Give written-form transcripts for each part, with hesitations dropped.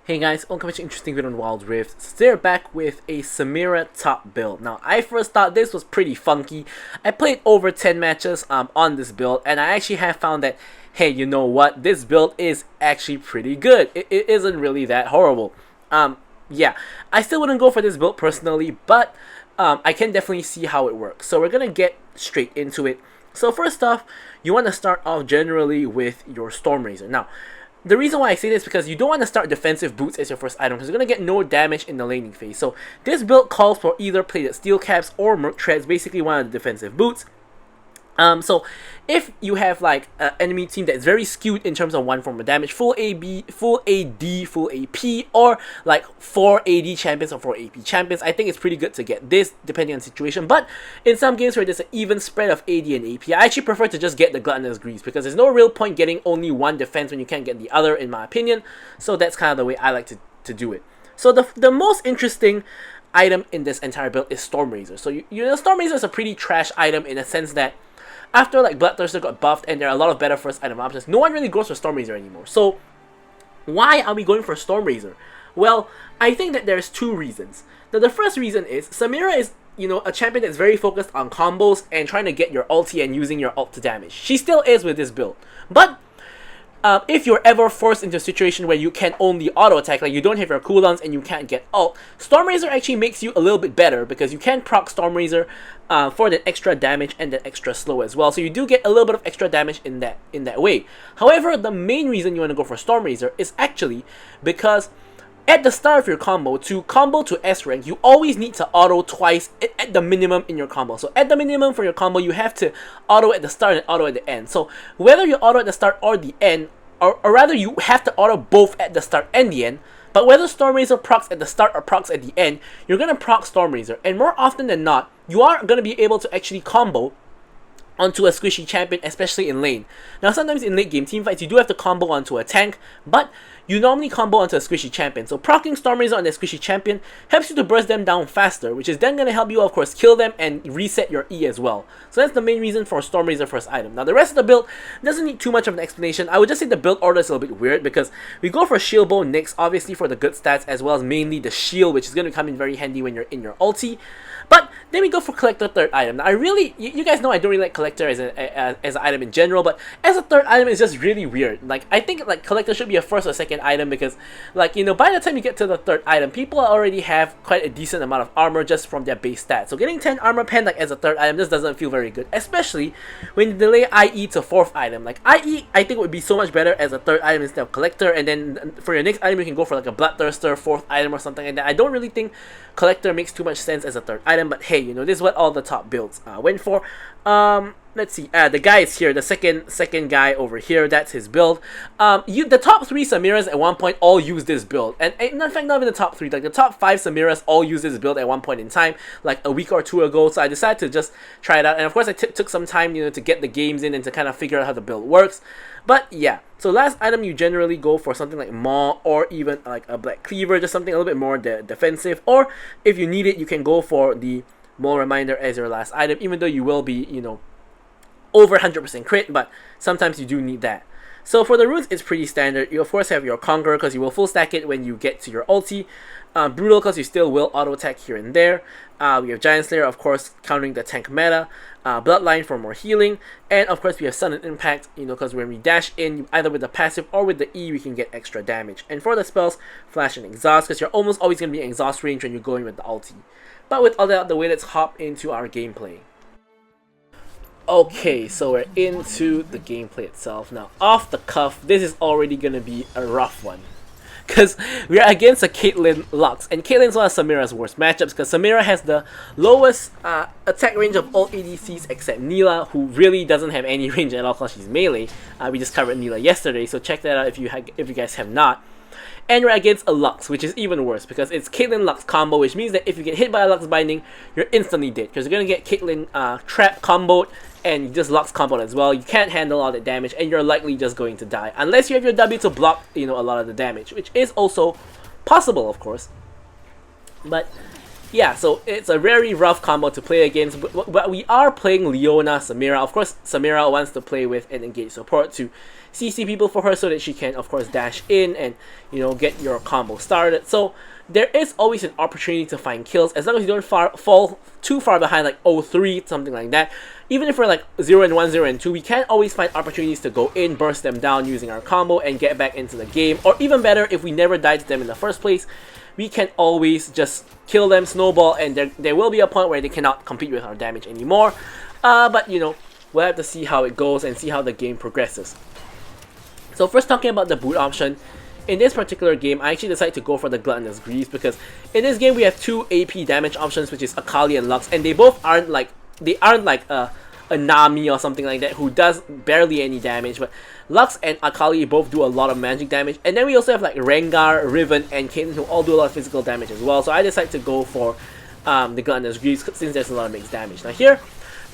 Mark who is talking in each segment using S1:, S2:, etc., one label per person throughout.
S1: Hey guys, welcome to an interesting video on Wild Rift. So they're back with a Samira top build. Now, I first thought this was pretty funky. I played over 10 matches on this build, and I actually have found that, hey, you know what? This build is actually pretty good. It isn't really that horrible. Yeah, I still wouldn't go for this build personally, but I can definitely see how it works. So we're gonna get straight into it. So first off, you want to start off generally with your Stormrazor. Now, the reason why I say this is because you don't want to start defensive boots as your first item because you're going to get no damage in the laning phase. So this build calls for either plated steel caps or merc treads, basically one of the defensive boots. So if you have like an enemy team that's very skewed in terms of one form of damage, full AB, full AD, full AP, or like 4 AD champions or 4 AP champions, I think it's pretty good to get this depending on the situation. But in some games where there's an even spread of AD and AP, I actually prefer to just get the Gluttonous Grease because there's no real point getting only one defense when you can't get the other, in my opinion. So that's kind of the way I like to do it. So the most interesting item in this entire build is Stormrazor. So you know, Stormrazor is a pretty trash item in a sense that after like Bloodthirster got buffed and there are a lot of better first item options, no one really goes for Stormrazor anymore. So why are we going for Stormrazor? Well, I think that there's two reasons. Now, the first reason is Samira is, you know, a champion that's very focused on combos and trying to get your ulti and using your ult to damage. She still is with this build. But if you're ever forced into a situation where you can only auto attack, like you don't have your cooldowns and you can't get ult, Stormrazor actually makes you a little bit better because you can proc Stormrazor for that extra damage and that extra slow as well. So you do get a little bit of extra damage in that way. However, the main reason you want to go for Stormrazor is actually because at the start of your combo, to combo to S rank, you always need to auto twice at the minimum in your combo. So at the minimum for your combo, you have to auto at the start and auto at the end. So whether you auto at the start or the end, or rather you have to auto both at the start and the end, but whether Stormrazor procs at the start or procs at the end, you're going to proc Stormrazor. And more often than not, you are going to be able to actually combo onto a squishy champion, especially in lane. Now, sometimes in late game teamfights, you do have to combo onto a tank, but you normally combo onto a squishy champion. So proccing Stormrazor on the squishy champion helps you to burst them down faster, which is then going to help you, of course, kill them and reset your E as well. So that's the main reason for Stormrazor first item. Now, the rest of the build doesn't need too much of an explanation. I would just say the build order is a little bit weird because we go for Shield Bow next, obviously for the good stats, as well as mainly the shield, which is going to come in very handy when you're in your ulti. But then we go for Collector third item. Now, you guys know I don't really like Collector as an item in general, but as a third item, it's just really weird. Like, I think like Collector should be a first or second item because, like, you know, by the time you get to the third item, people already have quite a decent amount of armor just from their base stats. So getting 10 armor pen like as a third item just doesn't feel very good, especially when you delay IE to fourth item. Like IE, I think would be so much better as a third item instead of Collector, and then for your next item, you can go for like a Bloodthirster fourth item or something like that. I don't really think Collector makes too much sense as a third item, but hey, you know, this is what all the top builds went for. Let's see, the guy is here, the second guy over here, that's his build. The top 3 Samiras at one point all use this build, and in fact not even the top 3, like the top 5 Samiras all use this build at one point in time, like a week or two ago. So I decided to just try it out, and of course I took some time, you know, to get the games in and to kind of figure out how the build works. But yeah, so last item you generally go for something like Maw or even like a Black Cleaver, just something a little bit more defensive, or if you need it, you can go for the Maw Reminder as your last item, even though you will be, you know, over 100% crit, but sometimes you do need that. So for the runes, it's pretty standard. You of course have your Conqueror because you will full stack it when you get to your ulti. Brutal because you still will auto attack here and there. We have Giant Slayer, of course, countering the tank meta. Bloodline for more healing, and of course we have Sudden Impact, you know, because when we dash in, either with the passive or with the E, we can get extra damage. And for the spells, Flash and Exhaust, because you're almost always going to be in exhaust range when you're going with the ulti. But with all that out of the way, let's hop into our gameplay. Okay, so we're into the gameplay itself. Now, off the cuff, this is already going to be a rough one, because we are against a Caitlyn Lux, and Caitlyn's one of Samira's worst matchups, because Samira has the lowest attack range of all ADCs except Neela, who really doesn't have any range at all because she's melee. We just covered Neela yesterday, so check that out if you guys have not. And we're against a Lux, which is even worse because it's Caitlyn Lux combo, which means that if you get hit by a Lux binding, you're instantly dead because you're gonna get Caitlyn trap comboed and you just Lux comboed as well. You can't handle all that damage, and you're likely just going to die unless you have your W to block, you know, a lot of the damage, which is also possible, of course. But yeah, so it's a very rough combo to play against, but we are playing Leona Samira. Of course, Samira wants to play with an engaged support to CC people for her so that she can, of course, dash in and, you know, get your combo started. So there is always an opportunity to find kills as long as you don't fall too far behind, like 0-3, something like that. Even if we're like 0-1, 0-2, we can always find opportunities to go in, burst them down using our combo, and get back into the game. Or even better, if we never died to them in the first place, we can always just kill them, snowball, and there will be a point where they cannot compete with our damage anymore. But, you know, we'll have to see how it goes and see how the game progresses. So first, talking about the boot option, in this particular game, I actually decided to go for the Gluttonous Grease because in this game we have two AP damage options, which is Akali and Lux, and they both aren't like a Nami or something like that who does barely any damage, but Lux and Akali both do a lot of magic damage. And then we also have like Rengar, Riven, and Caitlyn who all do a lot of physical damage as well. So I decided to go for the Gluttonous Grease since there's a lot of mixed damage. Now here,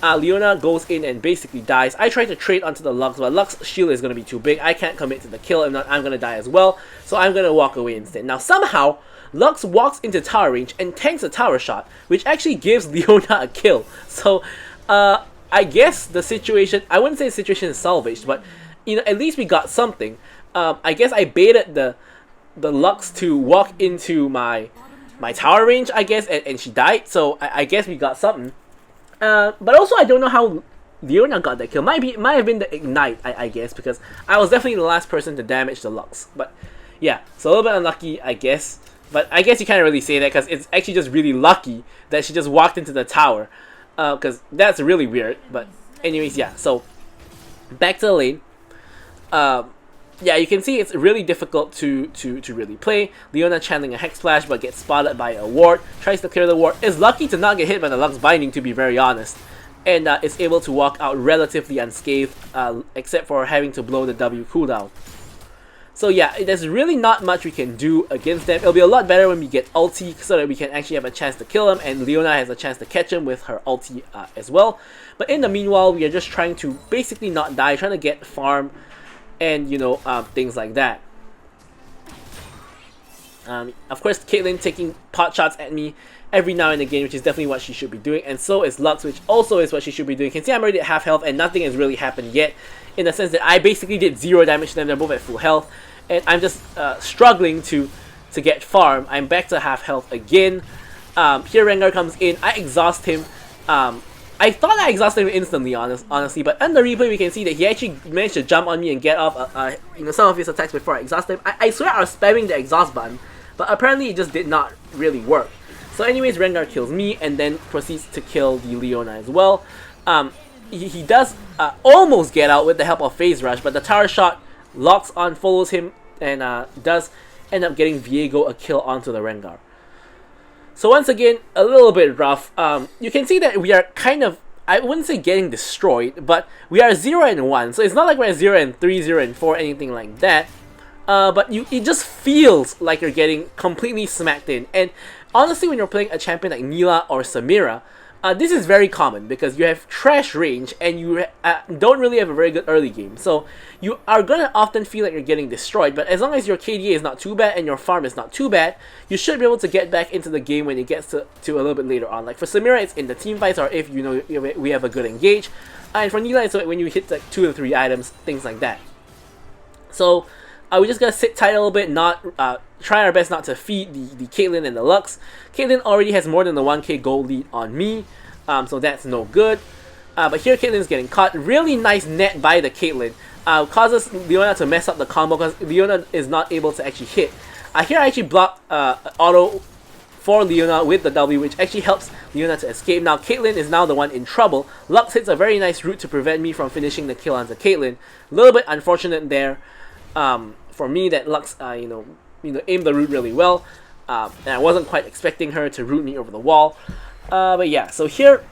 S1: Leona goes in and basically dies. I try to trade onto the Lux, but Lux's shield is going to be too big. I can't commit to the kill, if not I'm going to die as well. So I'm going to walk away instead. Now somehow, Lux walks into tower range and tanks a tower shot, which actually gives Leona a kill. So, I guess the situation, I wouldn't say the situation is salvaged, but, you know, at least we got something. I guess I baited the Lux to walk into my tower range, I guess, and she died. So I guess we got something. But also I don't know how Leona got that kill. Might have been the ignite, I guess, because I was definitely the last person to damage the Lux. But yeah, so a little bit unlucky, I guess. But I guess you can't really say that because it's actually just really lucky that she just walked into the tower. Because that's really weird. But anyways, yeah. So back to the lane. Yeah, you can see it's really difficult to really play. Leona channeling a Hex Splash but gets spotted by a ward. Tries to clear the ward. Is lucky to not get hit by the Lux Binding, to be very honest. And is able to walk out relatively unscathed, except for having to blow the W cooldown. So yeah, there's really not much we can do against them. It'll be a lot better when we get ulti so that we can actually have a chance to kill him, and Leona has a chance to catch him with her ulti as well. But in the meanwhile, we are just trying to basically not die, trying to get farm and, you know, things like that. Of course, Caitlyn taking pot shots at me every now and again, which is definitely what she should be doing, and so is Lux, which also is what she should be doing. You can see I'm already at half health and nothing has really happened yet, in the sense that I basically did 0 damage to them. They're both at full health, and I'm just struggling to get farm. I'm back to half health again. Here Rengar comes in, I exhaust him. I thought I exhausted him instantly, honestly, but on the replay we can see that he actually managed to jump on me and get off you know, some of his attacks before I exhaust him. I swear I was spamming the exhaust button, but apparently it just did not really work. So anyways, Rengar kills me and then proceeds to kill the Leona as well. He does almost get out with the help of Phase Rush, but the tower shot locks on, follows him, and does end up getting Viego a kill onto the Rengar. So once again, a little bit rough. You can see that we are kind of, I wouldn't say getting destroyed, but we are 0-1. So it's not like we're 0-3, 0-4, anything like that. But it just feels like you're getting completely smacked in. And honestly, when you're playing a champion like Neela or Samira, this is very common because you have trash range and you don't really have a very good early game. So you are going to often feel like you're getting destroyed, but as long as your KDA is not too bad and your farm is not too bad, you should be able to get back into the game when it gets to a little bit later on. Like for Samira, it's in the team fights or if, you know, we have a good engage. And for Neela, it's when you hit like 2 or 3 items, things like that. So we just gotta sit tight a little bit, not try our best not to feed the Caitlyn and the Lux. Caitlyn already has more than the 1k gold lead on me, so that's no good. But here Caitlyn's getting caught. Really nice net by the Caitlyn. Causes Leona to mess up the combo because Leona is not able to actually hit. Here I actually block auto for Leona with the W, which actually helps Leona to escape. Now Caitlyn is now the one in trouble. Lux hits a very nice route to prevent me from finishing the kill onto Caitlyn. A little bit unfortunate there. For me, that Lux, you know, aimed the route really well, and I wasn't quite expecting her to root me over the wall. But yeah, so here,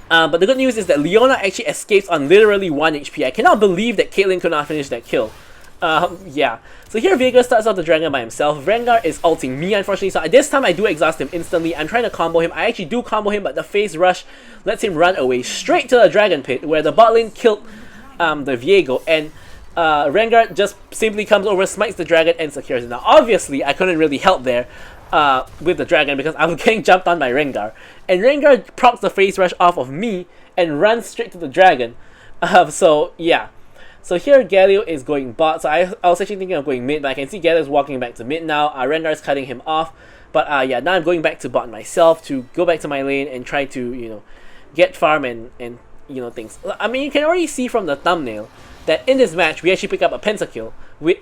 S1: but the good news is that Leona actually escapes on literally 1 HP. I cannot believe that Caitlyn could not finish that kill. Yeah, so here Viego starts off the dragon by himself. Rengar is ulting me, unfortunately, so this time I do exhaust him instantly. I'm trying to combo him. I actually do combo him, but the Phase Rush lets him run away straight to the dragon pit, where the bot lane killed the Viego, and Rengar just simply comes over, smites the dragon, and secures it. Now, obviously, I couldn't really help there with the dragon because I was getting jumped on by Rengar. And Rengar procs the phase rush off of me and runs straight to the dragon. So, yeah. So here, Galio is going bot. So I was actually thinking of going mid, but I can see Galio is walking back to mid now. Rengar is cutting him off. But yeah, now I'm going back to bot myself to go back to my lane and try to, you know, get farm and you know, things. I mean, you can already see from the thumbnail that in this match, we actually pick up a pentakill.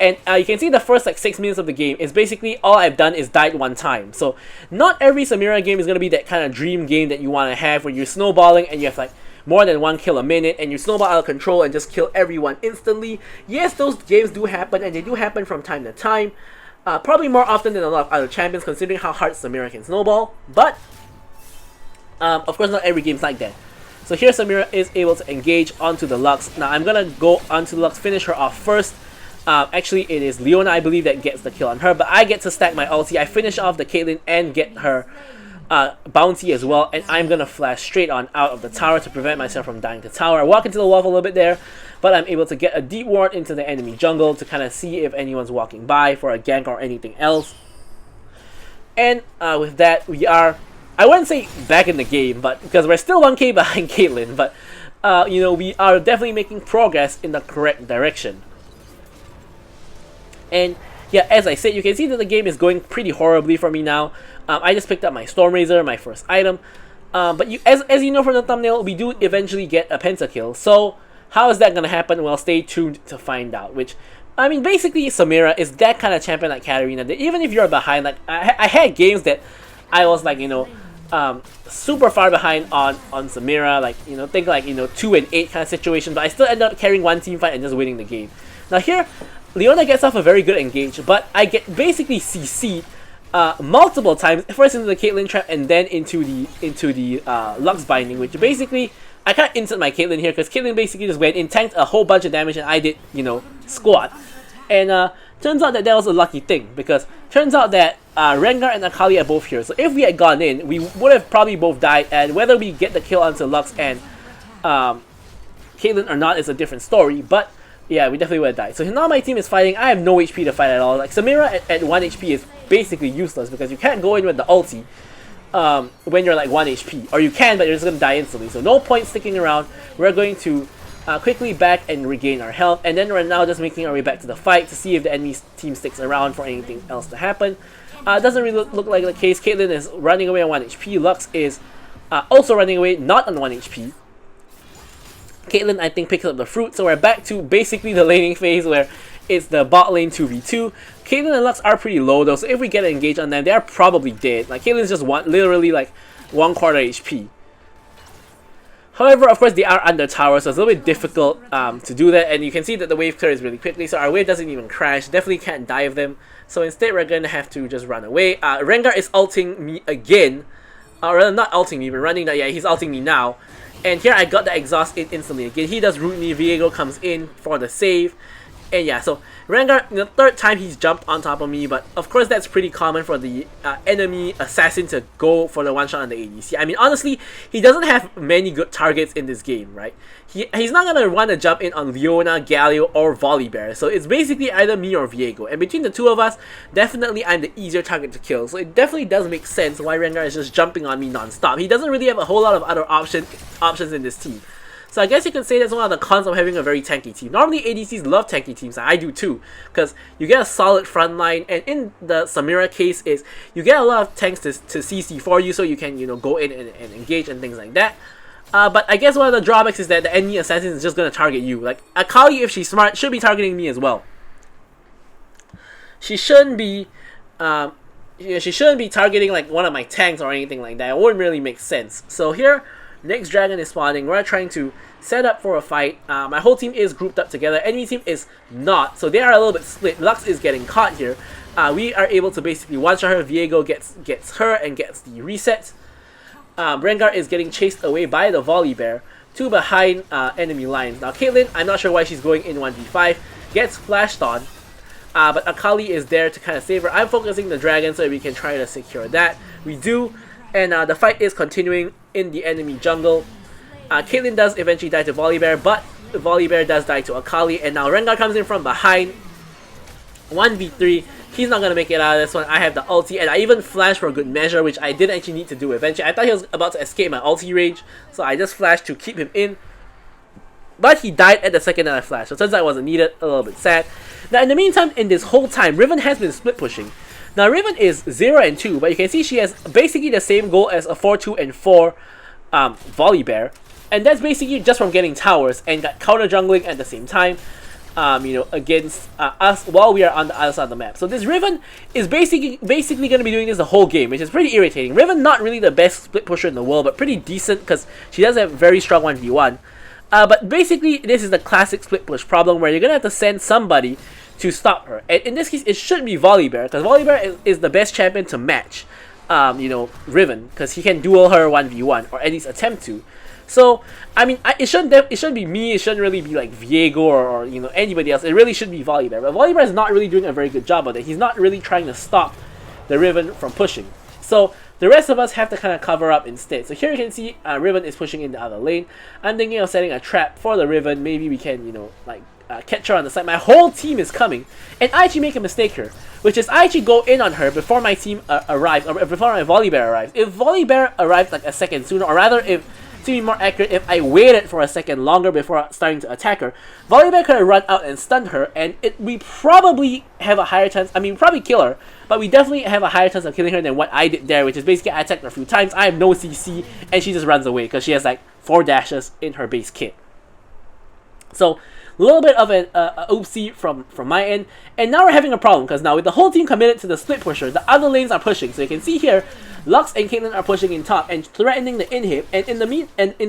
S1: And you can see the first like 6 minutes of the game is basically all I've done is died one time. So not every Samira game is going to be that kind of dream game that you want to have where you're snowballing and you have like more than 1 kill a minute and you snowball out of control and just kill everyone instantly. Yes, those games do happen and they do happen from time to time. Probably more often than a lot of other champions considering how hard Samira can snowball. But of course not every game's like that. So here Samira is able to engage onto the Lux. Now I'm gonna go onto the Lux, finish her off first. Actually it is Leona I believe that gets the kill on her, but I get to stack my ulti. I finish off the Caitlyn and get her bounty as well, and I'm gonna flash straight on out of the tower to prevent myself from dying to tower. I walk into the wall a little bit there, but I'm able to get a deep ward into the enemy jungle to kind of see if anyone's walking by for a gank or anything else. And with that, we are, I wouldn't say back in the game, but because we're still 1k behind Caitlyn, but you know, we are definitely making progress in the correct direction. And yeah, as I said, you can see that the game is going pretty horribly for me now. I just picked up my Storm Razor, my first item. But as you know from the thumbnail, we do eventually get a pentakill. So how is that going to happen? Well, stay tuned to find out. Which, I mean, basically Samira is that kind of champion like Katarina that even if you're behind, like I had games that I was like, you know, super far behind on Samira, like, you know, think like, you know, 2 and 8 kind of situation, but I still end up carrying one team fight and just winning the game. Now here, Leona gets off a very good engage, but I get basically CC'd multiple times, first into the Caitlyn trap and then into the Lux binding, which basically I can't insert my Caitlyn here because Caitlyn basically just went in, tanked a whole bunch of damage, and I did, you know, squat. And turns out that was a lucky thing, because turns out that Rengar and Akali are both here. So if we had gone in, we would have probably both died, and whether we get the kill onto Lux and Caitlyn or not is a different story, but yeah, we definitely would have died. So now my team is fighting. I have no HP to fight at all. Like, Samira at 1 HP is basically useless because you can't go in with the ulti when you're like 1 HP. Or you can, but you're just going to die instantly. So no point sticking around. We're going to quickly back and regain our health. And then we're now just making our way back to the fight to see if the enemy team sticks around for anything else to happen. Doesn't really look like the case. Caitlyn is running away on 1 HP. Lux is also running away, not on 1 HP. Caitlyn, I think, picks up the fruit, so we're back to basically the laning phase where it's the bot lane 2v2. Caitlyn and Lux are pretty low though, so if we get an engage on them, they are probably dead. Like, Caitlyn's just literally like 1/4 HP. However, of course, they are under tower, so it's a little bit difficult to do that, and you can see that the wave clears really quickly, so our wave doesn't even crash. Definitely can't dive them, so instead we're going to have to just run away. Rengar is ulting me again, or rather not ulting me, but running that. Yeah, he's ulting me now. And here I got the exhaust in instantly again. He does root me, Viego comes in for the save. And yeah, so Rengar, the 3rd time he's jumped on top of me, but of course that's pretty common for the enemy assassin to go for the one-shot on the ADC. I mean, honestly, he doesn't have many good targets in this game, right? He's not going to want to jump in on Leona, Galio, or Volibear, so it's basically either me or Viego. And between the two of us, definitely I'm the easier target to kill, so it definitely does make sense why Rengar is just jumping on me non-stop. He doesn't really have a whole lot of other options in this team. So I guess you can say that's one of the cons of having a very tanky team. Normally ADCs love tanky teams, and I do too, because you get a solid front line, and in the Samira case is you get a lot of tanks to CC for you, so you can, you know, go in and engage and things like that. But I guess one of the drawbacks is that the enemy assassin is just going to target you. Like, Akali, if she's smart, should be targeting me as well. She shouldn't be she shouldn't be targeting like one of my tanks or anything like that. It wouldn't really make sense. So here, next dragon is spawning. We're trying to set up for a fight. My whole team is grouped up together. Enemy team is not, so they are a little bit split. Lux is getting caught here. We are able to basically one-shot her. Viego gets her and gets the reset. Rengar is getting chased away by the Volibear to behind enemy lines. Now Caitlyn, I'm not sure why she's going in 1v5, gets flashed on. But Akali is there to kind of save her. I'm focusing the dragon so we can try to secure that. We do, and the fight is continuing in the enemy jungle. Caitlyn does eventually die to Volibear, but Volibear does die to Akali, and now Rengar comes in from behind. 1v3. He's not gonna make it out of this one. I have the ulti, and I even flashed for a good measure, which I didn't actually need to do eventually. I thought he was about to escape my ulti range, so I just flashed to keep him in. But he died at the second that I flashed, so it turns out it wasn't needed. A little bit sad. Now, in the meantime, in this whole time, Riven has been split pushing. Now, Riven is 0 and 2, but you can see she has basically the same goal as a 4-2 and 4 Volibear. And that's basically just from getting towers and got counter jungling at the same time. You know, against us while we are on the other side of the map. So this Riven is basically going to be doing this the whole game, which is pretty irritating. Riven not really the best split pusher in the world, but pretty decent because she does have very strong 1v1. But basically, this is the classic split push problem where you're going to have to send somebody to stop her. And in this case, it should be Volibear, because Volibear is the best champion to match, you know, Riven, because he can duel her 1v1, or at least attempt to. So, I mean, it shouldn't be me, it shouldn't really be like Viego or you know, anybody else. It really should be Volibear. But Volibear is not really doing a very good job of it. He's not really trying to stop the Riven from pushing. So, the rest of us have to kind of cover up instead. So here you can see Riven is pushing in the other lane. I'm thinking of setting a trap for the Riven. Maybe we can, you know, like catch her on the side. My whole team is coming. And I actually make a mistake here, which is I actually go in on her before my team arrives, or before my Volibear arrives. If Volibear arrives like a second sooner, or rather if, to be more accurate, if I waited for a second longer before starting to attack her, Volibear could have run out and stunned her, and we probably have a higher chance, I mean, probably kill her, but we definitely have a higher chance of killing her than what I did there, which is basically I attacked her a few times, I have no CC, and she just runs away, because she has like 4 dashes in her base kit. So, a little bit of an oopsie from my end, and now we're having a problem, because now with the whole team committed to the split pusher, the other lanes are pushing, so you can see here, Lux and Caitlyn are pushing in top and threatening the inhib, and in the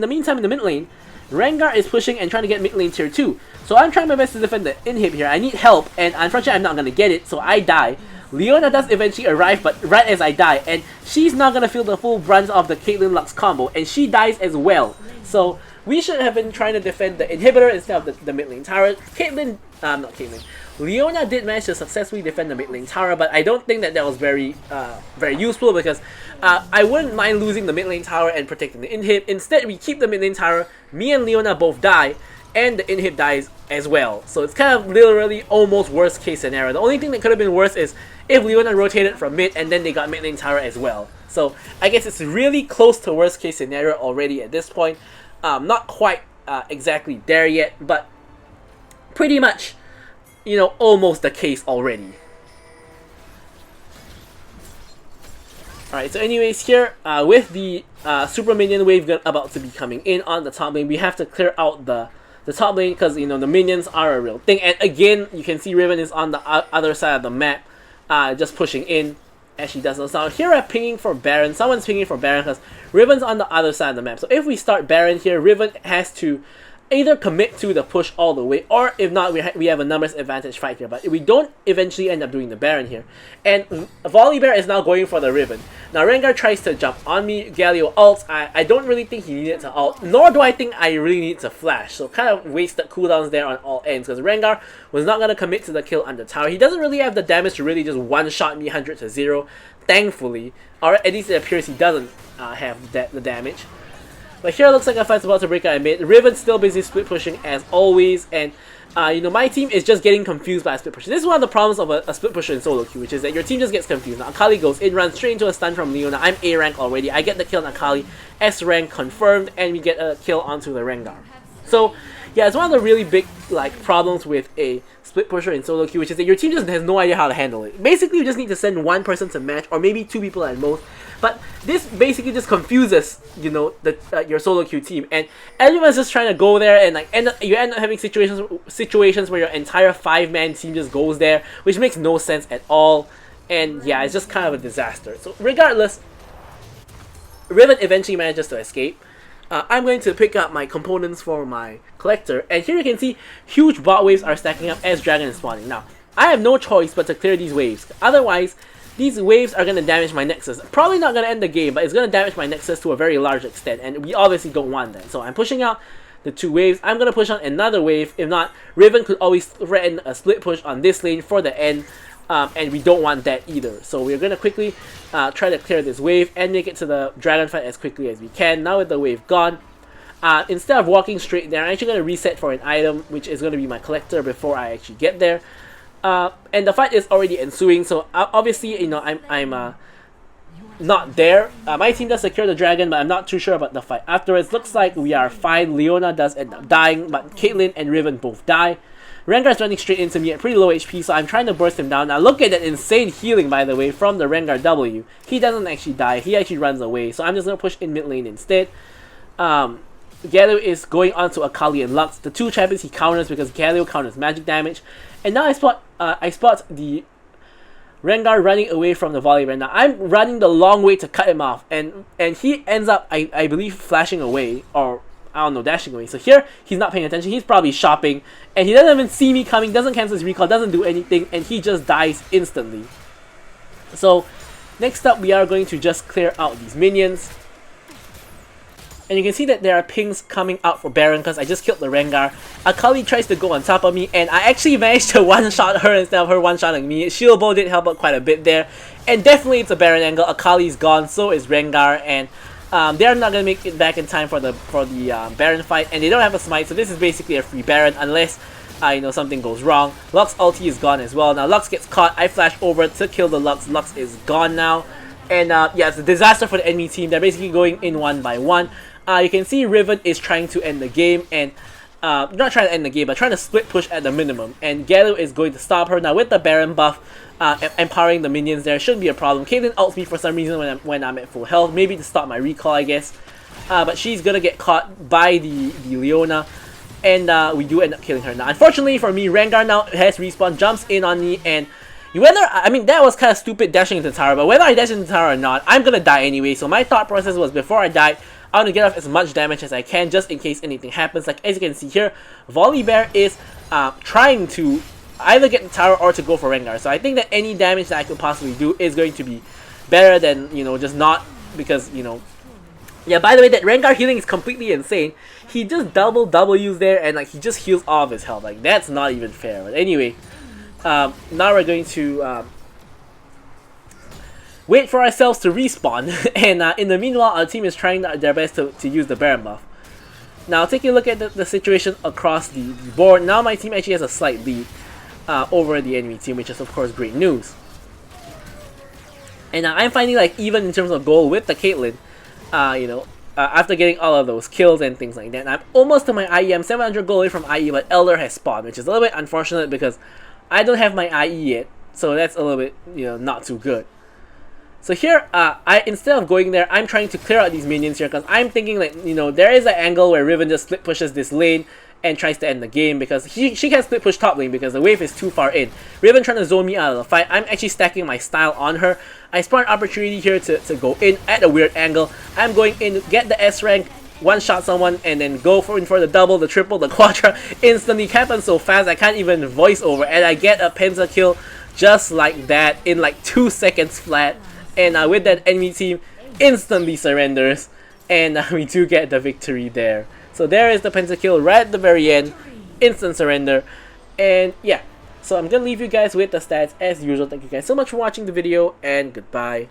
S1: meantime in the mid lane, Rengar is pushing and trying to get mid lane tier 2. So I'm trying my best to defend the inhib here. I need help, and unfortunately I'm not going to get it, so I die. Leona does eventually arrive, but right as I die, and she's not going to feel the full brunt of the Caitlyn Lux combo, and she dies as well. So we should have been trying to defend the inhibitor instead of the mid lane tower. Leona did manage to successfully defend the mid lane tower, but I don't think that was very useful, because I wouldn't mind losing the mid lane tower and protecting the inhib. Instead, we keep the mid lane tower, me and Leona both die, and the inhib dies as well. So it's kind of literally almost worst case scenario. The only thing that could have been worse is if Leona rotated from mid and then they got mid lane tower as well. So I guess it's really close to worst case scenario already at this point. Not quite exactly there yet, but pretty much, you know, almost the case already. Alright, so anyways, here, with the super minion wave about to be coming in on the top lane, we have to clear out the top lane, because, you know, the minions are a real thing. And again, you can see Riven is on the other side of the map, just pushing in as she does. So here I'm pinging for Baron. Someone's pinging for Baron because Riven's on the other side of the map. So if we start Baron here, Riven has to either commit to the push all the way, or if not, we have a numbers advantage fight here. But we don't eventually end up doing the Baron here. And Volibear is now going for the Riven. Now Rengar tries to jump on me, Galio ults. I don't really think he needed to ult, nor do I think I really need to flash. So kind of wasted cooldowns there on all ends, because Rengar was not going to commit to the kill on the tower. He doesn't really have the damage to really just one-shot me 100 to 0, thankfully. Or at least it appears he doesn't have the damage. But here it looks like a fight's about to break out in mid. Riven's still busy split pushing as always, and you know, my team is just getting confused by a split pusher. This is one of the problems of a split pusher in solo queue, which is that your team just gets confused. Now Akali goes in, runs straight into a stun from Leona. I'm A rank already. I get the kill on Akali, S rank confirmed, and we get a kill onto the Rengar. So yeah, it's one of the really big like problems with a split pusher in solo queue, which is that your team just has no idea how to handle it. Basically, you just need to send one person to match, or maybe 2 people at most. But this basically just confuses, you know, your solo queue team, and everyone's just trying to go there, and like you end up having situations where your entire 5-man team just goes there, which makes no sense at all. And yeah, it's just kind of a disaster. So regardless, Riven eventually manages to escape. I'm going to pick up my components for my collector, and here you can see huge bot waves are stacking up as Dragon is spawning. Now, I have no choice but to clear these waves, otherwise these waves are going to damage my Nexus. Probably not going to end the game, but it's going to damage my Nexus to a very large extent, and we obviously don't want that. So I'm pushing out the 2 waves. I'm going to push on another wave. If not, Riven could always threaten a split push on this lane for the end, and we don't want that either. So we're going to quickly try to clear this wave and make it to the dragon fight as quickly as we can. Now with the wave gone, instead of walking straight there, I'm actually going to reset for an item, which is going to be my collector before I actually get there. And the fight is already ensuing, so obviously, you know, I'm not there. My team does secure the dragon, but I'm not too sure about the fight afterwards. Looks like we are fine. Leona does end up dying, but Caitlyn and Riven both die. Rengar's running straight into me at pretty low HP, so I'm trying to burst him down. Now look at that insane healing, by the way, from the Rengar W. He doesn't actually die, he actually runs away, so I'm just going to push in mid lane instead. Galio is going on to Akali and Lux. The two champions he counters because Galio counters magic damage. And now I spot the Rengar running away from the volley right now. I'm running the long way to cut him off, and he ends up, I believe, flashing away, or I don't know, dashing away. So here, he's not paying attention, he's probably shopping, and he doesn't even see me coming, doesn't cancel his recall, doesn't do anything, and he just dies instantly. So, next up, we are going to just clear out these minions. And you can see that there are pings coming out for Baron because I just killed the Rengar. Akali tries to go on top of me, and I actually managed to one-shot her instead of her one-shotting me. Shield Bow did help out quite a bit there. And definitely it's a Baron angle. Akali's gone, so is Rengar, and they're not going to make it back in time for the Baron fight, and they don't have a smite, so this is basically a free Baron unless you know, something goes wrong. Lux ulti is gone as well. Now Lux gets caught. I flash over to kill the Lux. Lux is gone now. And yeah, it's a disaster for the enemy team. They're basically going in one by one. You can see Riven is trying to end the game, and not trying to end the game, but trying to split push at the minimum. And Galio is going to stop her. Now with the Baron buff, empowering the minions there, shouldn't be a problem. Caitlyn ults me for some reason when I'm at full health, maybe to stop my recall, I guess. But she's gonna get caught by the Leona, and we do end up killing her. Now, unfortunately for me, Rengar now has respawn, jumps in on me, and I mean, that was kind of stupid dashing into the tower, but whether I dash into the tower or not, I'm gonna die anyway. So my thought process was, before I die, I want to get off as much damage as I can, just in case anything happens. Like, as you can see here, Volibear is trying to either get the tower or to go for Rengar. So I think that any damage that I could possibly do is going to be better than, you know, just not, because, you know... Yeah, by the way, that Rengar healing is completely insane. He just double W's there, and like, he just heals all of his health. Like, that's not even fair. But anyway, now we're going to... wait for ourselves to respawn, and in the meanwhile, our team is trying their best to use the Baron buff. Now, taking a look at the situation across the board, now my team actually has a slight lead over the enemy team, which is of course great news. And I'm finding, like, even in terms of gold with the Caitlyn, you know, after getting all of those kills and things like that, and I'm almost to my IE. I'm 700 gold away from IE, but Elder has spawned, which is a little bit unfortunate because I don't have my IE yet, so that's a little bit, you know, not too good. So here, instead of going there, I'm trying to clear out these minions here, because I'm thinking, like, you know, there is an angle where Riven just split pushes this lane and tries to end the game, because she can't split push top lane because the wave is too far in. Riven trying to zone me out of the fight. I'm actually stacking my style on her. I spawn an opportunity here to go in at a weird angle. I'm going in, get the S rank, one-shot someone, and then go for the double, the triple, the quadra. Instantly happens so fast I can't even voice over, and I get a pentakill just like that in like 2 seconds flat. And with that, enemy team instantly surrenders, and we do get the victory there. So there is the pentakill right at the very end, instant surrender, and yeah. So I'm gonna leave you guys with the stats as usual. Thank you guys so much for watching the video, and goodbye.